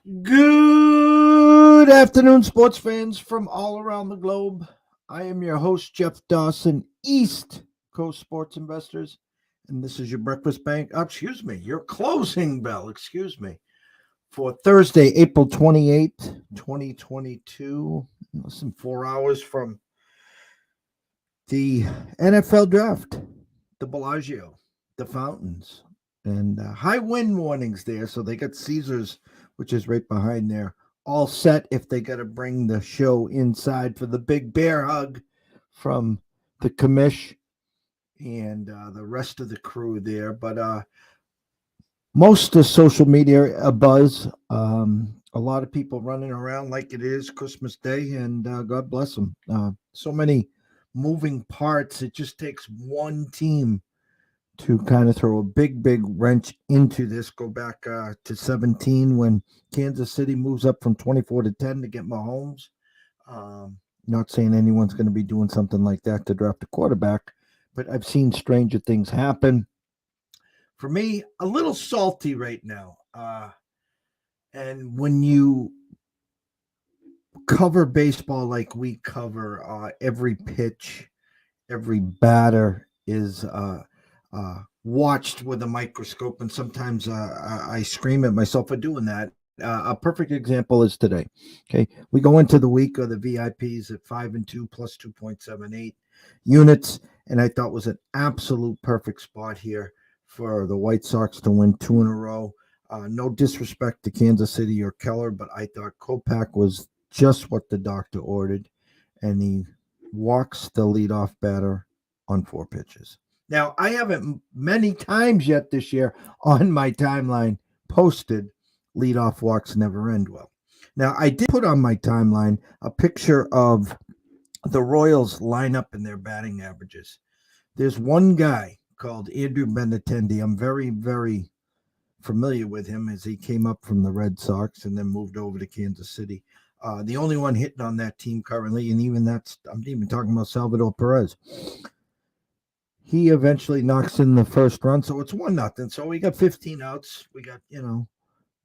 Good afternoon, sports fans from all around the globe. I am your host, Jeff Dawson, East Coast Sports Investors, and this is your breakfast bank. Your closing bell, for Thursday, April 28th, 2022. Less than 4 hours from the NFL draft, the Bellagio, the fountains, and high wind warnings there. So they got Caesars, which is right behind there, all set if they got to bring the show inside for the big bear hug from the commish and the rest of the crew there. But most of social media a buzz. A lot of people running around like it is Christmas Day, and God bless them. So many moving parts. It just takes one team to kind of throw a big wrench into this. Go back to 17 when Kansas City moves up from 24-10 to get Mahomes. Not saying anyone's going to be doing something like that to draft a quarterback, but I've seen stranger things happen. For me, a little salty right now. And when you cover baseball like we cover, every pitch, every batter is watched with a microscope, and sometimes I scream at myself for doing that. A perfect example is today. Okay, we go into the week of the VIPs at 5-2 plus 2.78 units, and I thought was an absolute perfect spot here for the White Sox to win two in a row. No disrespect to Kansas City or Keller, but I thought Kopech was just what the doctor ordered, and he walks the leadoff batter on 4 pitches. Now, I haven't many times yet this year on my timeline posted leadoff walks never end well. Now, I did put on my timeline a picture of the Royals lineup and their batting averages. There's one guy called Andrew Benintendi. I'm very familiar with him as he came up from the Red Sox and then moved over to Kansas City. The only one hitting on that team currently, and even that's, I'm even talking about Salvador Perez. He eventually knocks in the first run, so it's 1-0. So we got 15 outs. We got,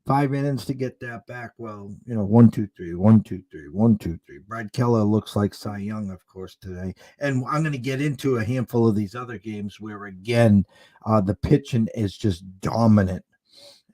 5 innings to get that back. Well, 1, 2, 3, 1, 2, 3, 1, 2, 3. Brad Keller looks like Cy Young, of course, today. And I'm going to get into a handful of these other games where, again, the pitching is just dominant.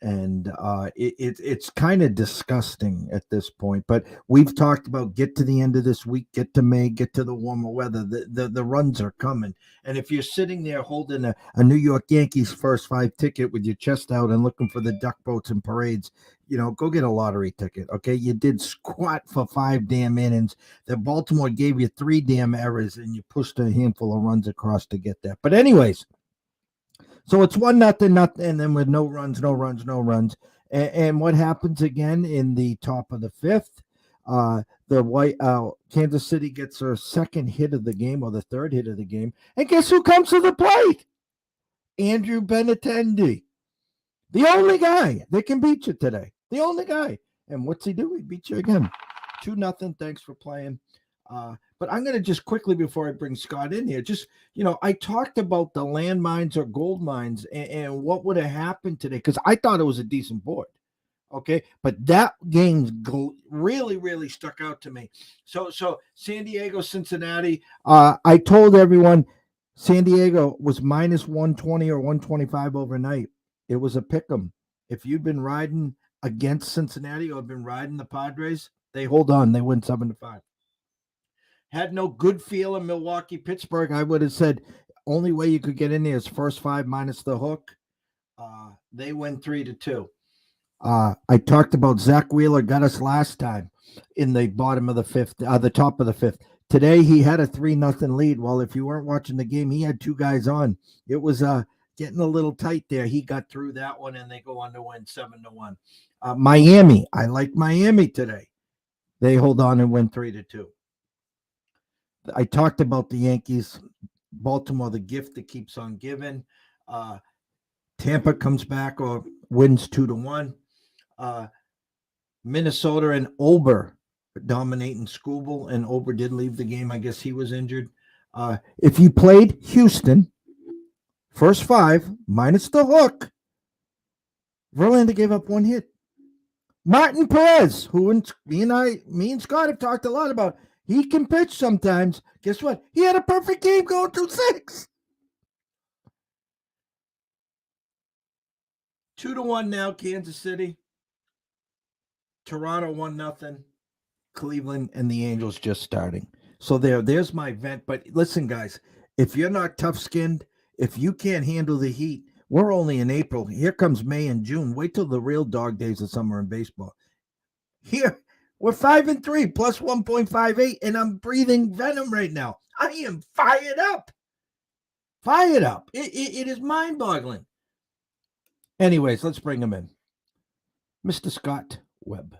And it's kind of disgusting at this point. But we've talked about get to the end of this week, get to May, get to the warmer weather. The runs are coming. And if you're sitting there holding a New York Yankees first 5 ticket with your chest out and looking for the duck boats and parades, go get a lottery ticket. Okay, you did squat for 5 damn innings. The Baltimore gave you 3 damn errors, and you pushed a handful of runs across to get that. But anyways. So it's 1-0, and then with no runs. And what happens again in the top of the 5th? The Kansas City gets their second hit of the game, or the third hit of the game. And guess who comes to the plate? Andrew Benintendi. The only guy that can beat you today. The only guy. And what's he do? He beat you again. 2-0. Thanks for playing. But I'm going to just quickly, before I bring Scott in here, I talked about the landmines or gold mines and what would have happened today, because I thought it was a decent board. Okay. But that game really stuck out to me. So San Diego, Cincinnati, I told everyone San Diego was minus 120 or 125 overnight. It was a pick 'em. If you'd been riding against Cincinnati or been riding the Padres, they hold on. They win 7-5. Had no good feel in Milwaukee, Pittsburgh. I would have said only way you could get in there is first 5 minus the hook. They win 3-2. I talked about Zach Wheeler got us last time in the bottom of the 5th, the top of the 5th. Today he had a 3-0 lead. Well, if you weren't watching the game, he had 2 guys on. It was getting a little tight there. He got through that one, and they go on to win 7-1. Miami, I like Miami today. They hold on and win 3-2. I talked about the Yankees, Baltimore, the gift that keeps on giving. Tampa comes back or wins 2-1. Minnesota and Ober dominating Skubal, and Ober did leave the game. I guess he was injured. If you played Houston, first 5 minus the hook, Verlander gave up 1 hit. Martin Perez, who me and Scott have talked a lot about. He can pitch sometimes. Guess what? He had a perfect game going through 6. 2-1 now, Kansas City. Toronto 1-0. Cleveland and the Angels just starting. So there's my vent. But listen, guys, if you're not tough-skinned, if you can't handle the heat, we're only in April. Here comes May and June. Wait till the real dog days of summer in baseball. Here, we're 5-3 plus 1.58, and I'm breathing venom right now. I am fired up. Fired up. It is mind-boggling. Anyways, let's bring him in. Mr. Scott Webb.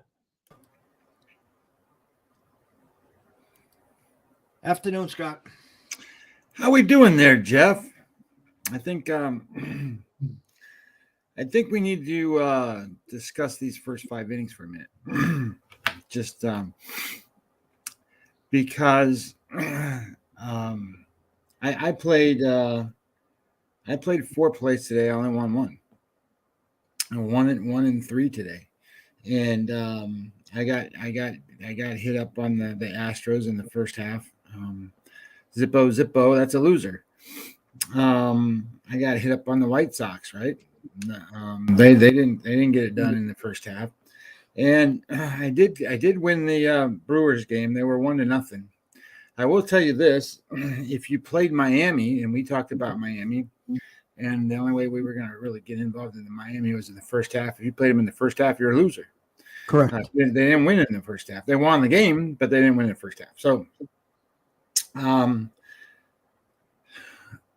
Afternoon, Scott. How we doing there, Jeff? I think we need to discuss these first 5 innings for a minute. Just because I played 4 plays today. I only won 1. I won 1 and 3 today, and I got hit up on the Astros in the first half. Zippo, that's a loser. I got hit up on the White Sox, right? They didn't get it done in the first half, and I did win the Brewers game. They were 1-0. I will tell you this: if you played Miami, and we talked about Miami, and the only way we were going to really get involved in the Miami was in the first half. If you played them in the first half, you're a loser. Correct. They didn't win in the first half. They won the game, but they didn't win in the first half. So,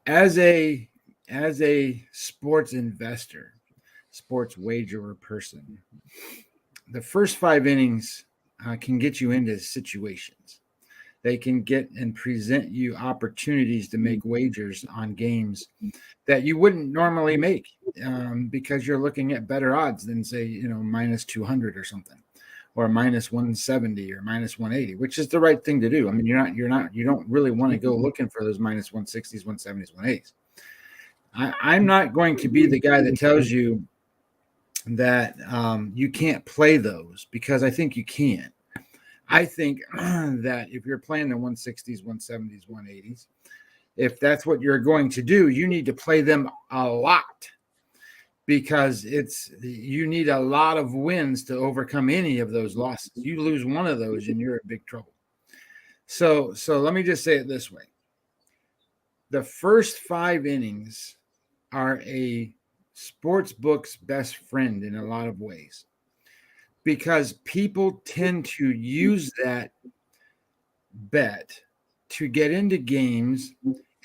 as a sports investor, sports wagerer person, the first 5 innings can get you into situations. They can get and present you opportunities to make wagers on games that you wouldn't normally make because you're looking at better odds than, say, minus 200 or something, or minus 170 or minus 180, which is the right thing to do. I mean, you don't really want to go looking for those minus 160s, 170s, 180s. I'm not going to be the guy that tells you that you can't play those, because I think you can. I think that if you're playing the 160s, 170s, 180s, if that's what you're going to do, you need to play them a lot, because you need a lot of wins to overcome any of those losses. You lose one of those and you're in big trouble. So let me just say it this way. The first 5 innings are a sports book's best friend in a lot of ways, because people tend to use that bet to get into games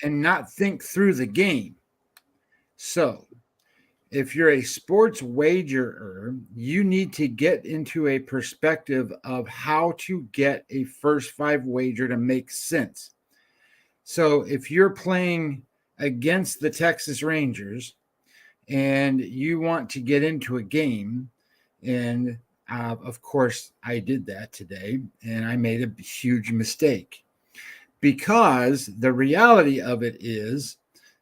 and not think through the game. So if you're a sports wagerer, you need to get into a perspective of how to get a first 5 wager to make sense. So if you're playing against the Texas Rangers and you want to get into a game, and of course, I did that today, and I made a huge mistake, because the reality of it is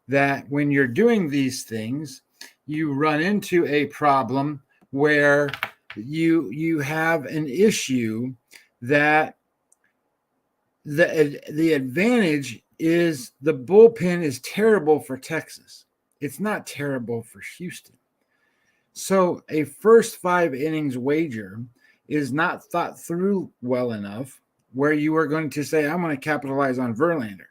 that when you're doing these things, you run into a problem where you have an issue that the advantage is the bullpen is terrible for Texas. It's not terrible for Houston. So a first 5 innings wager is not thought through well enough, where you are going to say, I'm going to capitalize on Verlander.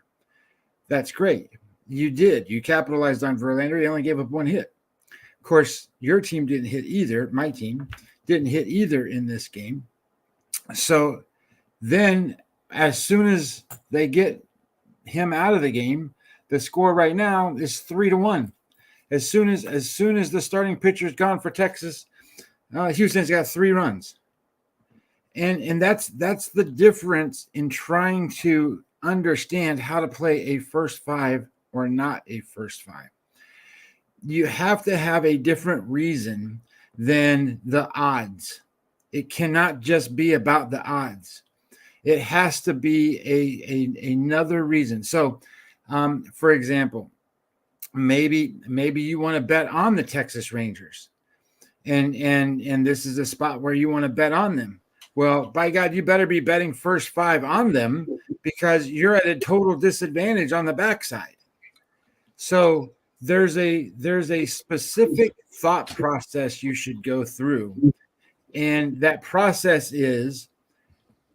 That's great. You did. You capitalized on Verlander. You only gave up 1 hit. Of course, your team didn't hit either. My team didn't hit either in this game. So then as soon as they get him out of the game, the score right now is 3-1. As soon as the starting pitcher is gone for Texas, Houston's got 3 runs. And that's the difference in trying to understand how to play a first 5 or not a first 5. You have to have a different reason than the odds. It cannot just be about the odds. It has to be another reason. So, for example, maybe you want to bet on the Texas Rangers, and this is a spot where you want to bet on them. Well, by God, you better be betting first 5 on them because you're at a total disadvantage on the backside. So there's a specific thought process you should go through, and that process is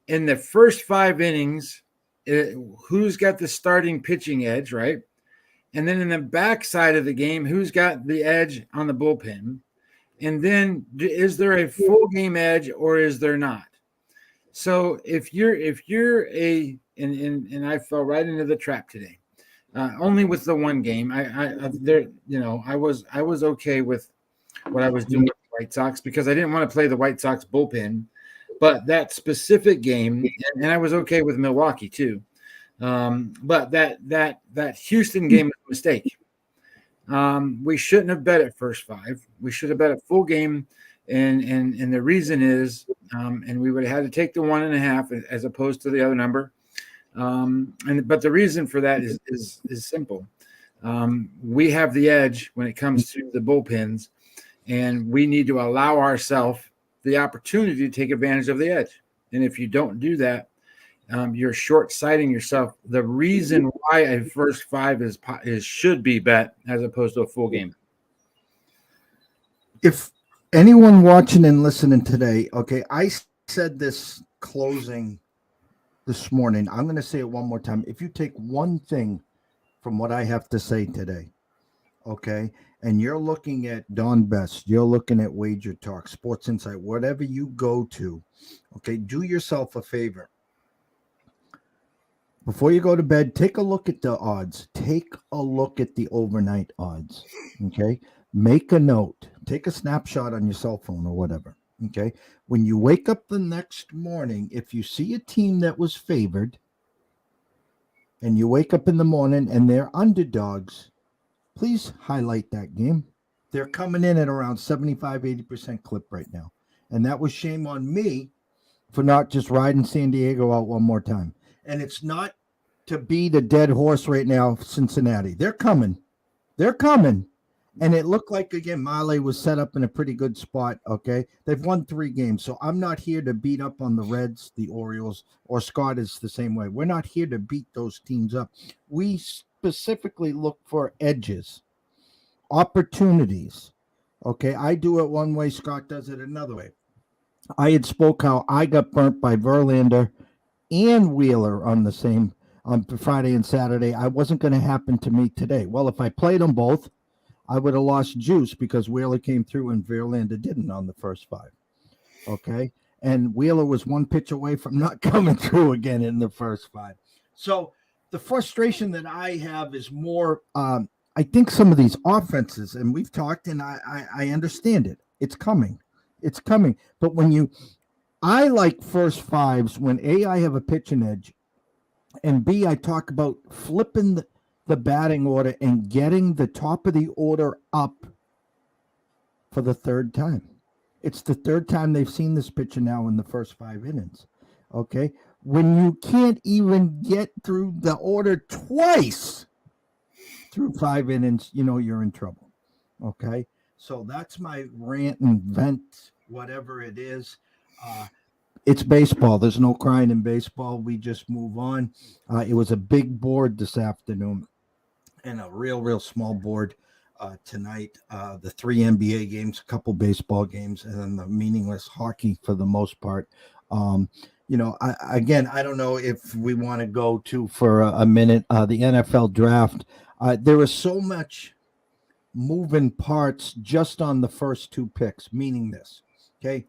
in the first 5 innings, who's got the starting pitching edge, right? And then in the backside of the game, who's got the edge on the bullpen? And then is there a full game edge or is there not? So if you're a and I fell right into the trap today. Only with the one game. I was okay with what I was doing with the White Sox because I didn't want to play the White Sox bullpen. But that specific game, and I was okay with Milwaukee too. But that Houston game was a mistake. We shouldn't have bet at first 5. We should have bet at full game, and the reason is, and we would have had to take the 1.5 as opposed to the other number. But the reason for that is simple. We have the edge when it comes to the bullpens, and we need to allow ourselves the opportunity to take advantage of the edge. And if you don't do that, you're short-sighting yourself. The reason why a first 5 is should be bet as opposed to a full game. If anyone watching and listening today, okay, I said this closing this morning. I'm going to say it one more time. If you take one thing from what I have to say today, okay, and you're looking at Don Best, you're looking at Wager Talk, Sports Insight, whatever you go to, okay, do yourself a favor. Before you go to bed, take a look at the odds. Take a look at the overnight odds, okay? Make a note. Take a snapshot on your cell phone or whatever, okay? When you wake up the next morning, if you see a team that was favored and you wake up in the morning and they're underdogs, please highlight that game. They're coming in at around 75, 80% clip right now. And that was shame on me for not just riding San Diego out one more time. And it's not to be the dead horse right now, Cincinnati. They're coming. They're coming. And it looked like, again, Male was set up in a pretty good spot, okay? They've won 3 games. So I'm not here to beat up on the Reds, the Orioles, or Scott is the same way. We're not here to beat those teams up. We specifically look for edges, opportunities, okay? I do it one way. Scott does it another way. I had spoke how I got burnt by Verlander and Wheeler on Friday and Saturday. I wasn't going to happen to me today. Well, if I played them both, I would have lost juice because Wheeler came through and Verlander didn't on the first 5. Okay. And Wheeler was 1 pitch away from not coming through again in the first 5. So the frustration that I have is more, I think some of these offenses, and we've talked and I understand it. It's coming. It's coming. But I like first 5s when A, I have a pitching edge, and B, I talk about flipping the batting order and getting the top of the order up for the 3rd time. It's the 3rd time they've seen this pitcher now in the first 5 innings. Okay. When you can't even get through the order twice through 5 innings, you're in trouble. Okay. So that's my rant and vent, whatever it is. It's baseball. There's no crying in baseball. We just move on. It was a big board this afternoon and a real small board tonight. The 3 NBA games, a couple baseball games, and then the meaningless hockey for the most part. I don't know if we want to go to for a minute the NFL draft. There is so much moving parts just on the first 2 picks, meaning this, okay?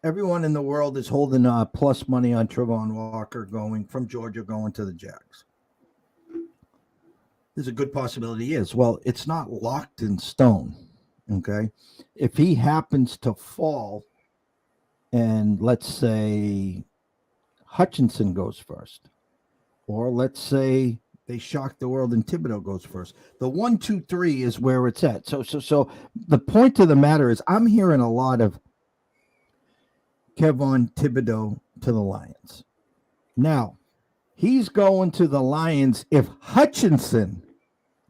Everyone in the world is holding plus money on Trevon Walker going from Georgia going to the Jags. There's a good possibility he is. Well, it's not locked in stone, okay? If he happens to fall and let's say Hutchinson goes first, or let's say they shock the world and Thibodeau goes first. The 1, 2, 3 is where it's at. So the point of the matter is I'm hearing a lot of Kevon Thibodeau to the Lions. Now, he's going to the Lions if Hutchinson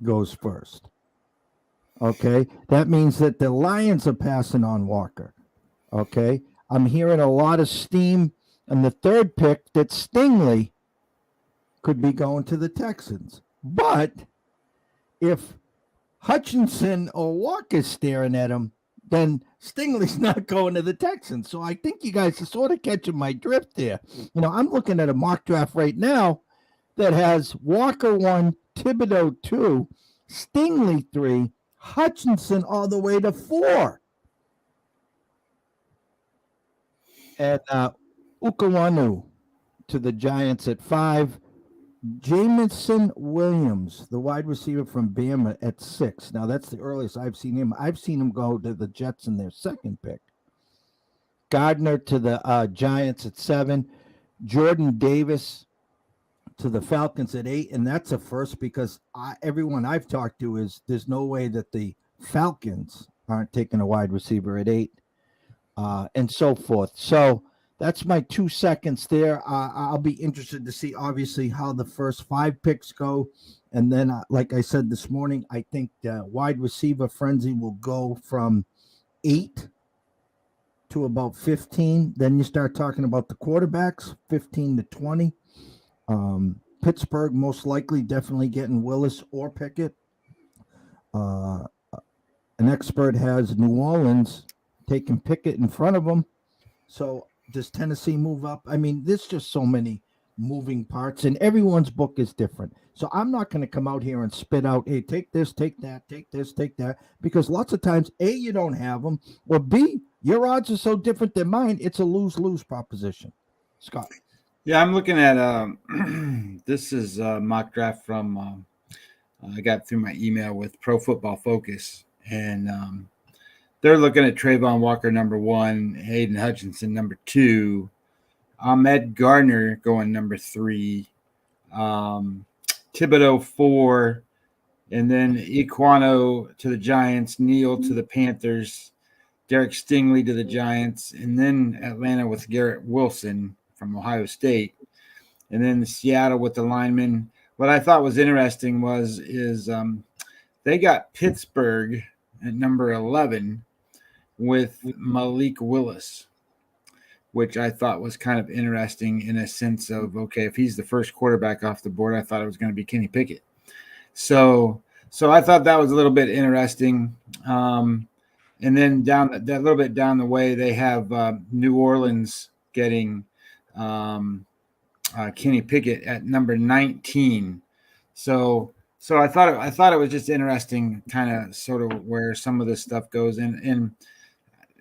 goes first. Okay, that means that the Lions are passing on Walker. Okay, I'm hearing a lot of steam on the third pick that Stingley could be going to the Texans. But if Hutchinson or Walker's staring at him, then Stingley's not going to the Texans. So I think you guys are sort of catching my drift there. You know, I'm looking at a mock draft right now that has Walker 1, Thibodeau 2, Stingley 3, Hutchinson all the way to 4. And Ukawanu to the Giants at 5. Jamison Williams, the wide receiver from Bama, at 6. Now, that's the earliest I've seen him. I've seen him go to the Jets in their second pick. Gardner to the Giants at 7. Jordan Davis to the Falcons at 8. And that's a first because everyone I've talked to is there's no way that the Falcons aren't taking a wide receiver at 8, and so forth. So that's my 2 seconds there. I'll be interested to see, obviously, how the first 5 picks go. And then, like I said this morning, I think the wide receiver frenzy will go from 8 to about 15. Then you start talking about the quarterbacks, 15 to 20. Pittsburgh, most likely, definitely getting Willis or Pickett. An expert has New Orleans taking Pickett in front of them. So does Tennessee move up? I mean, there's just so many moving parts, and everyone's book is different. So I'm not going to come out here and spit out, hey, take this, take that, take this, take that, because lots of times, A, you don't have them, or B, your odds are so different than mine, it's a lose-lose proposition. Scott. Yeah, I'm looking at this is a mock draft from I got through my email with Pro Football Focus, and they're looking at Trayvon Walker number 1, Hayden Hutchinson number 2, Ahmed Gardner going number 3, Thibodeau 4, and then Equano to the Giants, Neal to the Panthers, Derek Stingley to the Giants, and then Atlanta with Garrett Wilson from Ohio State, and then Seattle with the linemen. What I thought was interesting is they got Pittsburgh at number 11 with Malik Willis, which I thought was kind of interesting in a sense of, okay, if he's the first quarterback off the board, I thought it was going to be Kenny Pickett. So I thought that was a little bit interesting. And then that little bit down the way, they have New Orleans getting Kenny Pickett at number 19. So I thought it was just interesting, kind of sort of where some of this stuff goes, and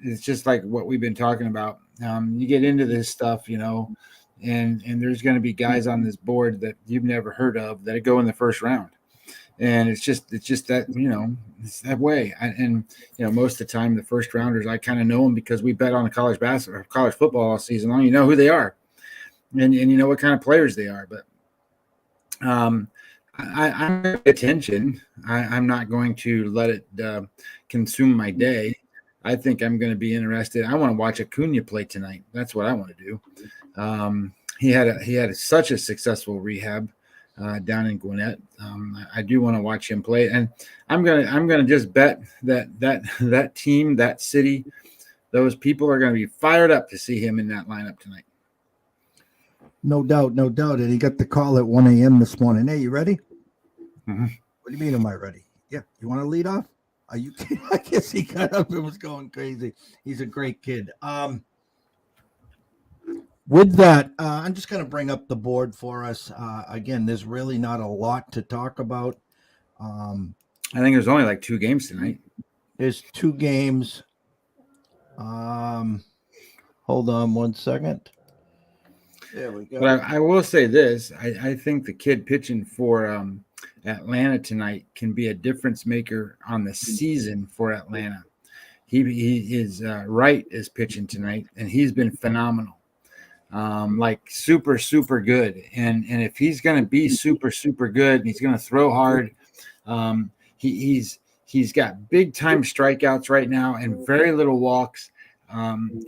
it's just like what we've been talking about. You get into this stuff, you know, and there's going to be guys on this board that you've never heard of that go in the first round, and it's just that, you know, it's that way. And you know, most of the time the first rounders, I kind of know them because we bet on a college basketball or college football all season long. You know who they are, and you know what kind of players they are, but I'm going to pay attention. I'm not going to let it consume my day. I think I'm going to be interested. I want to watch Acuna play tonight. That's what I want to do. He had such a successful rehab down in Gwinnett. I do want to watch him play, and I'm gonna just bet that team, that city, those people are going to be fired up to see him in that lineup tonight. No doubt. And he got the call at 1 a.m. this morning. Hey, you ready? Mm-hmm. What do you mean, am I ready? Yeah. You want to lead off? Are you kidding? I guess he got up and was going crazy. He's a great kid. With that, I'm just going to bring up the board for us. Again, there's really not a lot to talk about. I think there's only like 2 games tonight. There's 2 games. Hold on 1 second. There we go. But I will say this. I think the kid pitching for Atlanta tonight can be a difference maker on the season for Atlanta. He is Wright is pitching tonight, and he's been phenomenal. Like super, super good. And if he's going to be super, super good, and he's going to throw hard, he's got big time strikeouts right now and very little walks.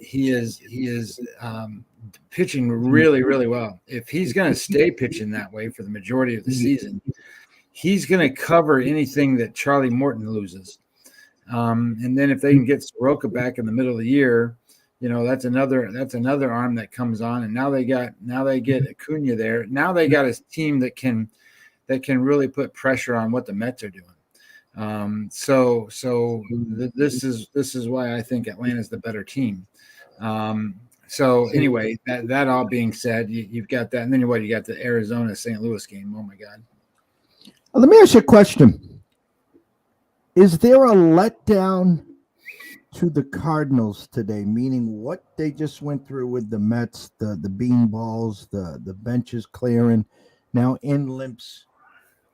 He is pitching really, really well. If he's going to stay pitching that way for the majority of the season, he's going to cover anything that Charlie Morton loses. And then if they can get Soroka back in the middle of the year, that's another arm that comes on. And now they get Acuna there. Now they got a team that can really put pressure on what the Mets are doing. This is why I think Atlanta's the better team. So anyway, that all being said, you've got that, and then you got the Arizona St. Louis game. Oh my God! Let me ask you a question: is there a letdown to the Cardinals today? Meaning, what they just went through with the Mets, the beanballs, the benches clearing. Now in limps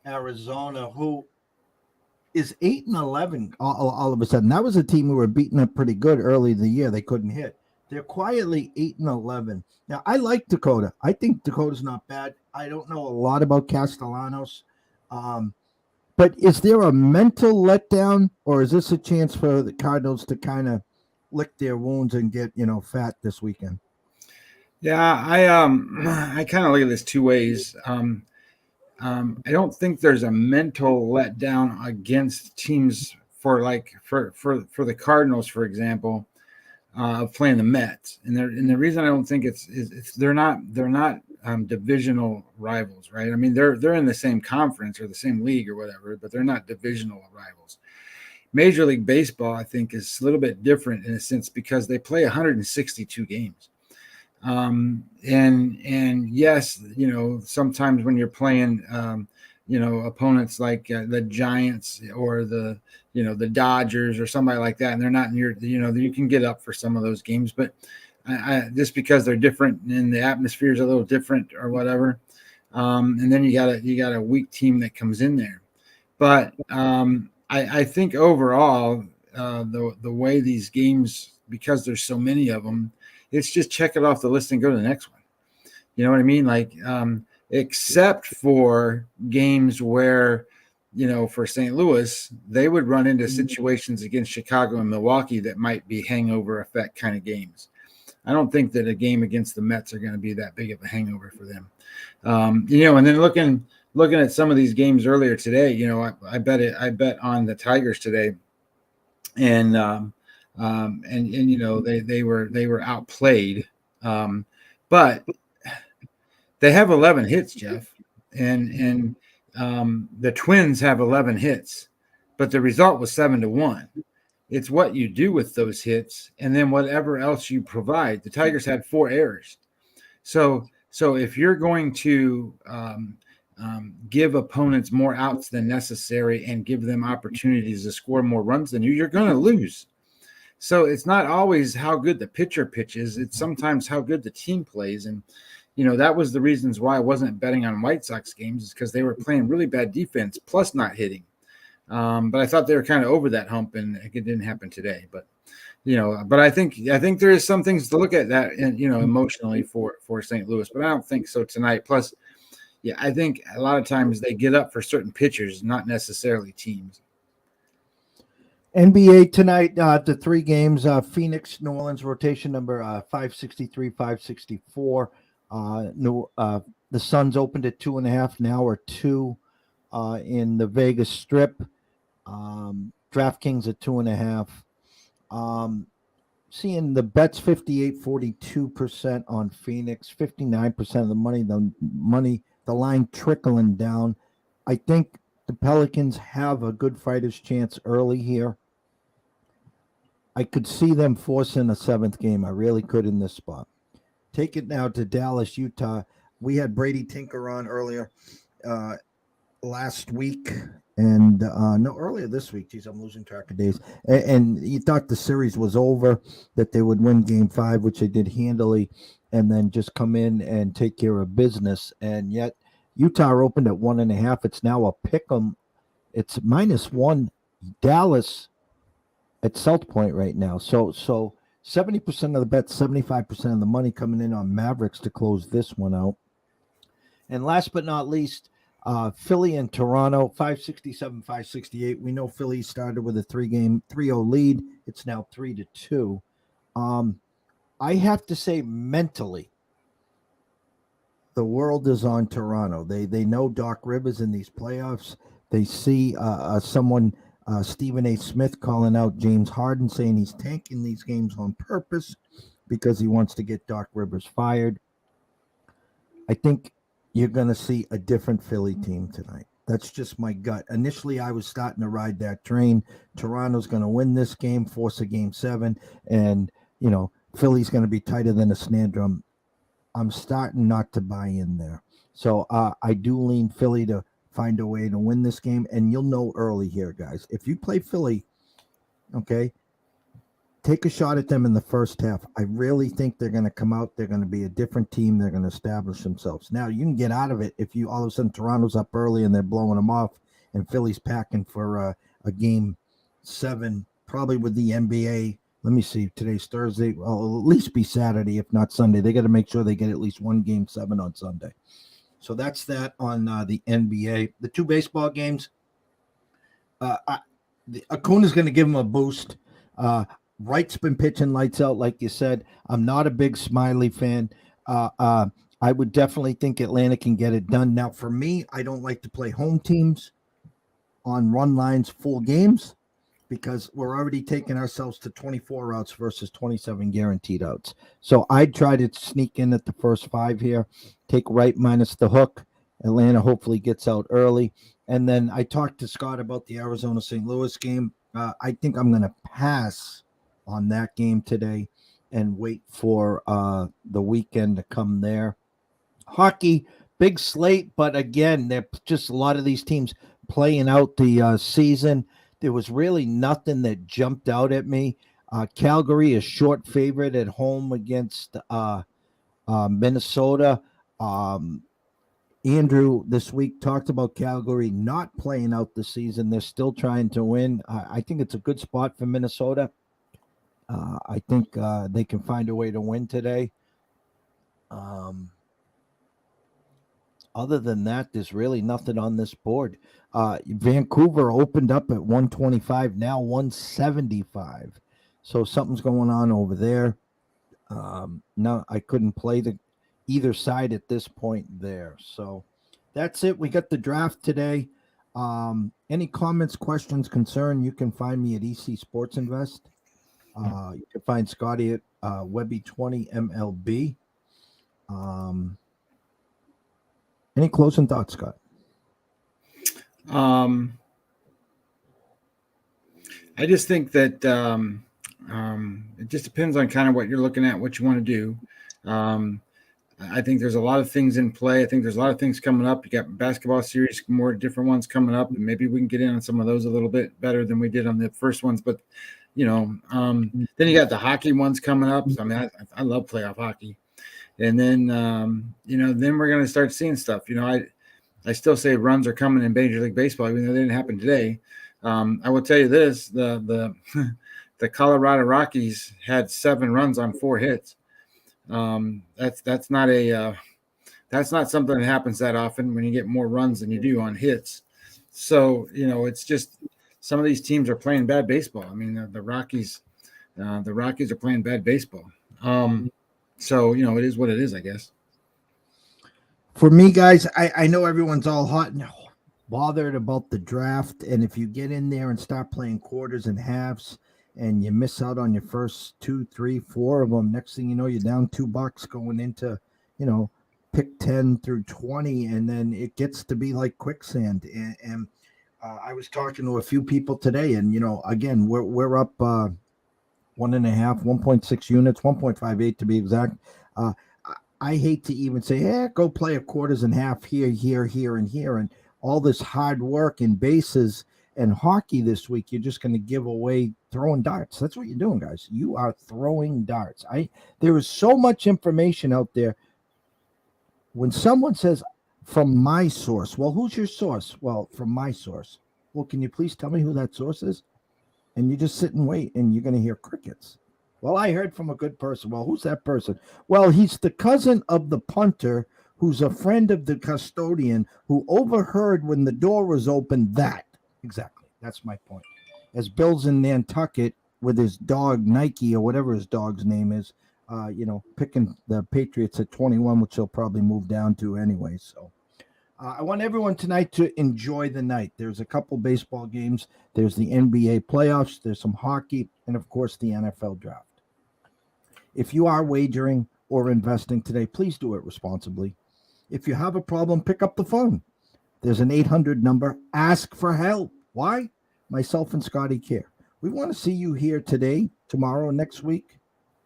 Arizona, who is 8-11 all of a sudden. That was a team who were beaten up pretty good early in the year. They couldn't hit. They're quietly 8-11. Now, I like Dakota. I think Dakota's not bad. I don't know a lot about Castellanos. But is there a mental letdown, or is this a chance for the Cardinals to kind of lick their wounds and get, fat this weekend? Yeah, I kind of look at this two ways. I don't think there's a mental letdown against teams for the Cardinals, for example, of playing the Mets, and the reason I don't think it's they're not divisional rivals, right? I mean, they're in the same conference or the same league or whatever, but they're not divisional rivals. Major League Baseball, I think, is a little bit different in a sense because they play 162 games. And yes, sometimes when you're playing, opponents like the Giants or the Dodgers or somebody like that, and they're not in your, you can get up for some of those games, but I just because they're different and the atmosphere is a little different or whatever. And then you got a weak team that comes in there, but I think overall, the way these games, because there's so many of them, it's just check it off the list and go to the next one. You know what I mean? Like, except for games where, for St. Louis, they would run into situations against Chicago and Milwaukee that might be hangover effect kind of games. I don't think that a game against the Mets are going to be that big of a hangover for them. And then looking at some of these games earlier today, I bet on the Tigers today, and they were outplayed, but they have 11 hits, Jeff, and the Twins have 11 hits, but the result was 7-1. It's what you do with those hits, and then whatever else you provide. The Tigers had 4 errors, so if you're going to give opponents more outs than necessary and give them opportunities to score more runs than you're going to lose. So it's not always how good the pitcher pitches. It's sometimes how good the team plays. And, that was the reasons why I wasn't betting on White Sox games, is because they were playing really bad defense plus not hitting. But I thought they were kind of over that hump, and it didn't happen today. But, but I think there is some things to look at that, and, emotionally for St. Louis, but I don't think so tonight. Plus, yeah, I think a lot of times they get up for certain pitchers, not necessarily teams. NBA tonight, the 3 games, Phoenix, New Orleans, rotation number 563, 564. The Suns opened at 2.5, now are 2 in the Vegas Strip. DraftKings at 2.5. Seeing the bets 58-42% on Phoenix, 59% of the money, the line trickling down. I think the Pelicans have a good fighter's chance early here. I could see them forcing a 7th game. I really could in this spot. Take it now to Dallas, Utah. We had Brady Tinker on earlier last week, and earlier this week. Geez, I'm losing track of days. And you thought the series was over, that they would win Game 5, which they did handily, and then just come in and take care of business. And yet Utah opened at 1.5. It's now a pick 'em. It's -1. Dallas at South Point right now. So 70% of the bets, 75% of the money coming in on Mavericks to close this one out. And last but not least, Philly and Toronto, 567, 568. We know Philly started with a 3-0 lead. It's now 3-2. I have to say, mentally, the world is on Toronto. They know Doc Rivers in these playoffs. They see someone Stephen A. Smith calling out James Harden, saying he's tanking these games on purpose because he wants to get Doc Rivers fired. I think you're going to see a different Philly team tonight. That's just my gut. Initially, I was starting to ride that train. Toronto's going to win this game, force a game 7, and, Philly's going to be tighter than a snare drum. I'm starting not to buy in there. So I do lean Philly to find a way to win this game. And you'll know early here, guys. If you play Philly, okay, take a shot at them in the first half. I really think they're going to come out. They're going to be a different team. They're going to establish themselves. Now, you can get out of it if you all of a sudden Toronto's up early and they're blowing them off and Philly's packing for a game 7, probably with the NBA. Let me see. Today's Thursday. Well, it'll at least be Saturday, if not Sunday. They got to make sure they get at least one game 7 on Sunday. So that's that on the NBA. The 2 baseball games, Acuna's going to give them a boost. Wright's been pitching lights out, like you said. I'm not a big Smiley fan. I would definitely think Atlanta can get it done. Now, for me, I don't like to play home teams on run lines full games because we're already taking ourselves to 24 outs versus 27 guaranteed outs. So I'd try to sneak in at the first 5 here, take Wright minus the hook. Atlanta hopefully gets out early. And then I talked to Scott about the Arizona-St. Louis game. I think I'm going to pass on that game today and wait for the weekend to come there. Hockey, big slate, but again, they're just a lot of these teams playing out the season. There was really nothing that jumped out at me. Calgary is short favorite at home against Minnesota. Andrew this week talked about Calgary not playing out the season. They're still trying to win. I think it's a good spot for Minnesota. I think they can find a way to win today. Other than that, there's really nothing on this board. Vancouver opened up at 125, now 175. So something's going on over there. No, I couldn't play either side at this point there. So that's it. We got the draft today. Any comments, questions, concern, you can find me at EC Sports Invest. You can find Scotty at Webby20 MLB. Any closing thoughts, Scott? I just think that it just depends on kind of what you're looking at, what you want to do. I think there's a lot of things in play. I think there's a lot of things coming up. You got basketball series, more different ones coming up, and maybe we can get in on some of those a little bit better than we did on the first ones. But then you got the hockey ones coming up. So, I mean, I love playoff hockey. And then, then we're going to start seeing stuff. I still say runs are coming in Major League Baseball, even though they didn't happen today. I will tell you this: the Colorado Rockies had 7 runs on 4 hits. That's not something that happens that often when you get more runs than you do on hits. So it's just some of these teams are playing bad baseball. I mean, the Rockies are playing bad baseball. So it is what it is, I guess. For me, guys, I know everyone's all hot and bothered about the draft, and if you get in there and start playing quarters and halves and you miss out on your first 2, 3, 4 of them, next thing you know, you're down $2 going into pick 10 through 20, and then it gets to be like quicksand. And I was talking to a few people today, and again, we're up 1.6 units, 1.58 to be exact. I hate to even say, go play a quarters and half here, and here, and all this hard work and bases and hockey this week. You're just going to give away throwing darts. That's what you're doing, guys. You are throwing darts. There is so much information out there. When someone says, from my source, well, who's your source? Well, from my source. Well, can you please tell me who that source is? And you just sit and wait, and you're going to hear crickets. Well, I heard from a good person. Well, who's that person? Well, he's the cousin of the punter who's a friend of the custodian who overheard when the door was open that. Exactly. That's my point. As Bill's in Nantucket with his dog, Nike, or whatever his dog's name is, picking the Patriots at 21, which he'll probably move down to anyway. So I want everyone tonight to enjoy the night. There's a couple baseball games. There's the NBA playoffs. There's some hockey. And, of course, the NFL draft. If you are wagering or investing today, please do it responsibly. If you have a problem, pick up the phone. There's an 800 number. Ask for help. Why? Myself and Scotty care. We want to see you here today, tomorrow, next week,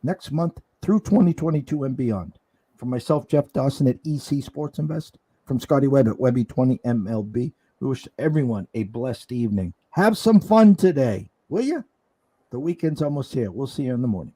next month, through 2022 and beyond. From myself, Jeff Dawson at EC Sports Invest, from Scotty Webb at Webby20 MLB, we wish everyone a blessed evening. Have some fun today, will you? The weekend's almost here. We'll see you in the morning.